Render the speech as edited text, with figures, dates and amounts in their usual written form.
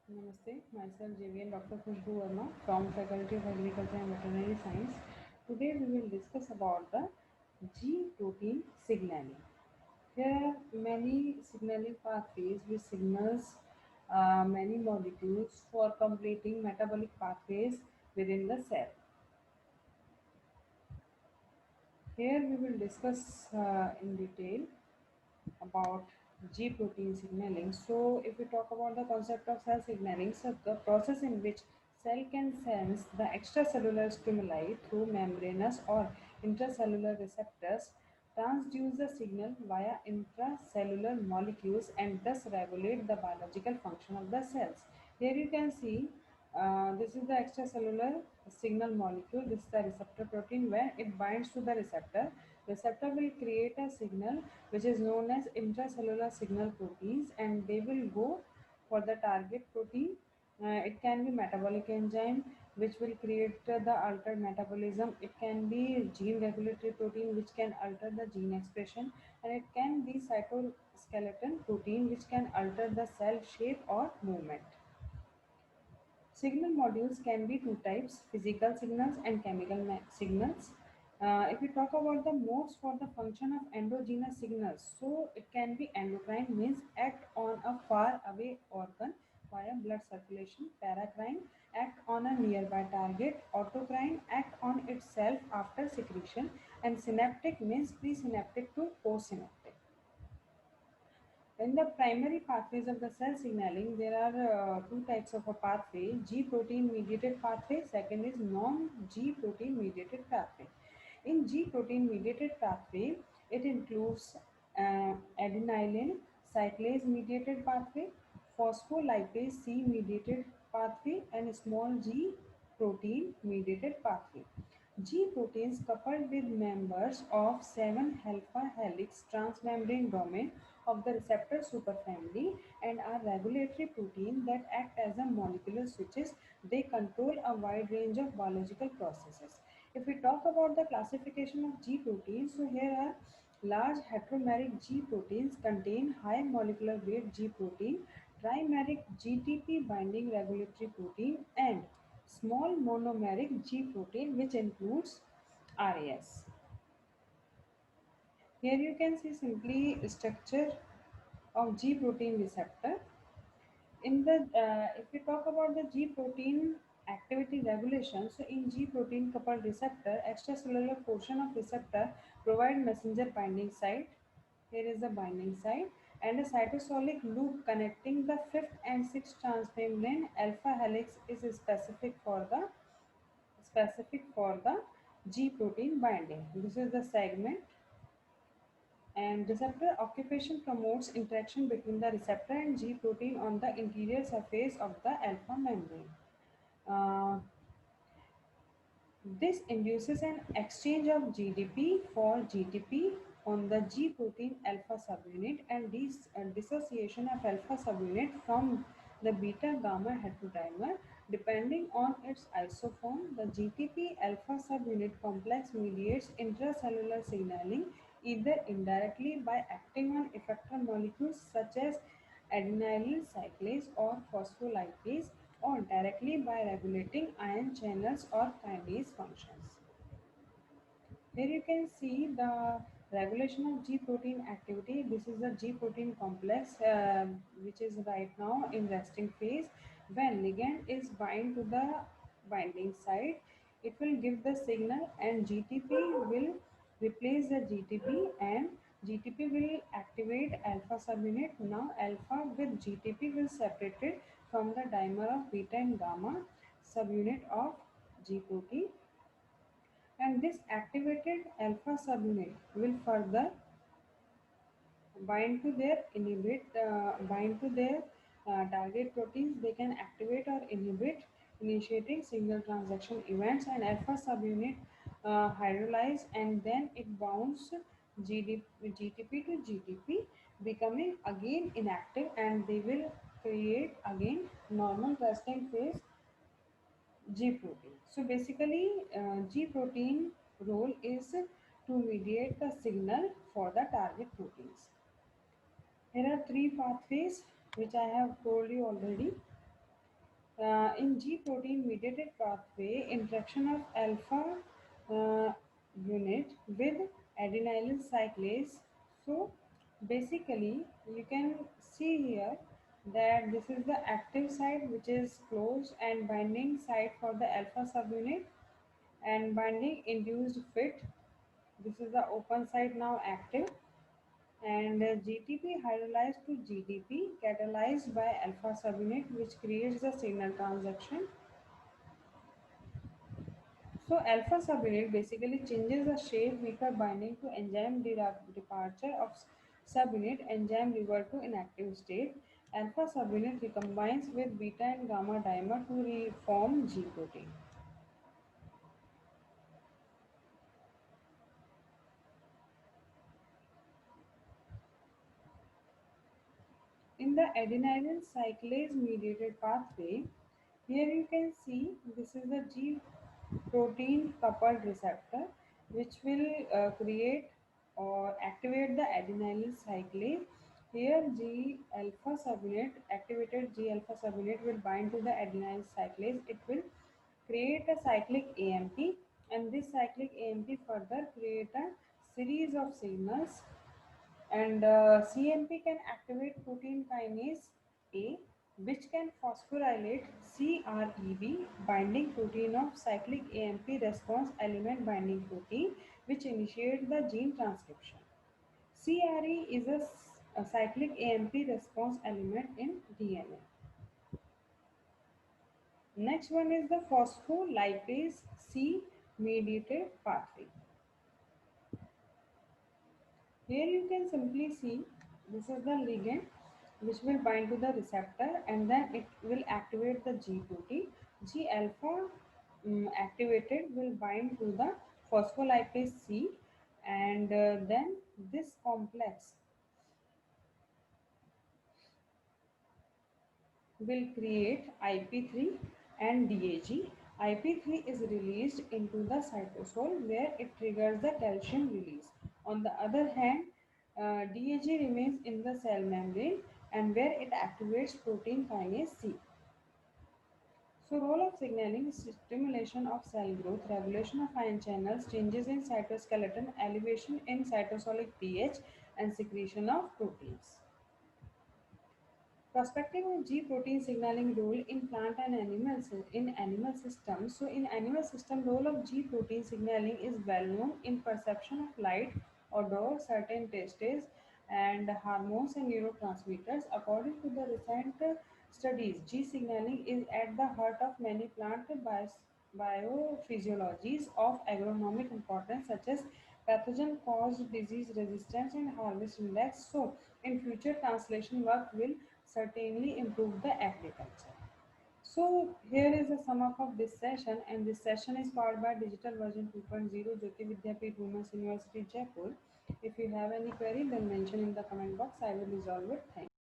Namaste, myself JVN Dr. Khushbu Verma from Faculty of Agriculture and Veterinary Science. Today we will discuss about the G protein signaling. There are many signaling pathways which signals many molecules for completing metabolic pathways within the cell. Here we will discuss in detail about G protein signaling. So, if we talk about the concept of cell signaling, so the process in which cell can sense the extracellular stimuli through membranous or intracellular receptors, transduce the signal via intracellular molecules, and thus regulate the biological function of the cells. Here you can see this is the extracellular signal molecule. This is the receptor protein. When it binds to the receptor, receptor will create a signal which is known as intracellular signal proteins, and they will go for the target protein. It can be metabolic enzyme which will create the altered metabolism. It can be gene regulatory protein which can alter the gene expression, and it can be cytoskeleton protein which can alter the cell shape or movement. Signal modules can be two types, physical signals and chemical signals. If we talk about the modes for the function of endogenous signals, so it can be endocrine, means act on a far away organ via blood circulation; paracrine, act on a nearby target; autocrine, act on itself after secretion; and synaptic means presynaptic to postsynaptic. In the primary pathways of the cell signaling, there are two types of a pathway: G protein mediated pathway, second is non-G protein mediated pathway. In G protein mediated pathway, it includes adenylyl cyclase mediated pathway, phospholipase C mediated pathway, and small g protein mediated pathway. G proteins coupled with members of 7 alpha helix transmembrane domain of the receptor superfamily and are regulatory protein that act as a molecular switches. They control a wide range of biological processes. If we talk about the classification of G proteins, so here are large heteromeric G proteins contain high molecular weight G protein, trimeric GTP binding regulatory protein, and small monomeric G protein which includes RAS. Here you can see simply structure of G protein receptor. In the if we talk about the G protein activity regulation, so in G protein coupled receptor, extracellular portion of receptor provide messenger binding site. Here is the binding site and a cytosolic loop connecting the fifth and sixth transmembrane alpha helix is specific for the G protein binding. This is the segment, and receptor occupation promotes interaction between the receptor and G protein on the interior surface of the alpha membrane. Uh, this induces an exchange of GDP for GTP on the G protein alpha subunit and dissociation of alpha subunit from the beta gamma heterodimer. Depending on its isoform, the GTP alpha subunit complex mediates intracellular signaling either indirectly by acting on effector molecules such as adenylyl cyclase or phospholipase, or directly by regulating ion channels or kinase functions. Here you can see the regulation of G protein activity. This is the G protein complex which is right now in resting phase. When ligand is bind to the binding site, it will give the signal and GTP will replace the GTP, and GTP will activate alpha subunit. Now alpha with GTP will separate it from the dimer of beta and gamma subunit of G protein, and this activated alpha subunit will further bind to their target proteins. They can activate or inhibit, initiating signal transaction events, and alpha subunit hydrolyze, and then it bounds GTP to GTP, becoming again inactive, and they will create again normal resting phase G protein. So basically, G protein role is to mediate the signal for the target proteins. Here are three pathways which I have told you already. In G protein mediated pathway, interaction of alpha uh, unit with adenylyl cyclase. So basically, you can see here that this is the active site which is closed and binding site for the alpha subunit and binding induced fit. This is the open site now active and GTP hydrolyzed to GDP catalyzed by alpha subunit which creates the signal transaction. So alpha subunit basically changes the shape weaker binding to enzyme departure of subunit, enzyme revert to inactive state. Alpha subunit recombines with beta and gamma dimer to reform G protein. In the adenylyl cyclase mediated pathway, here you can see this is the G protein coupled receptor which will create or activate the adenylyl cyclase. Here G alpha subunit, activated G alpha subunit will bind to the adenylyl cyclase. It will create a cyclic AMP and this cyclic AMP further create a series of signals and CMP can activate protein kinase A, which can phosphorylate CREB binding protein of cyclic AMP response element binding protein, which initiates the gene transcription. CRE is a cyclic AMP response element in DNA. Next one is the phospholipase C mediated pathway. Here you can simply see this is the ligand which will bind to the receptor and then it will activate the G protein. G alpha activated will bind to the phospholipase C and then this complex will create IP3 and DAG. IP3 is released into the cytosol where it triggers the calcium release. On the other hand, DAG remains in the cell membrane and where it activates protein kinase C. So role of signaling is stimulation of cell growth, regulation of ion channels, changes in cytoskeleton, elevation in cytosolic pH and secretion of proteins. Perspective of G protein signaling role in plant and animal systems. So in animal system, role of G protein signaling is well known in perception of light, odor, certain tastes, and hormones and neurotransmitters. According to the recent studies, G signaling is at the heart of many plant biophysiologies of agronomic importance, such as pathogen caused disease resistance and harvest index. So in future, translation work will certainly improve the agriculture. So here is a sum up of this session and this session is powered by Digital Version 2.0 Jyoti Vidyapeeth Women's University Jaipur. If you have any query then mention in the comment box. I will resolve it. Thank you.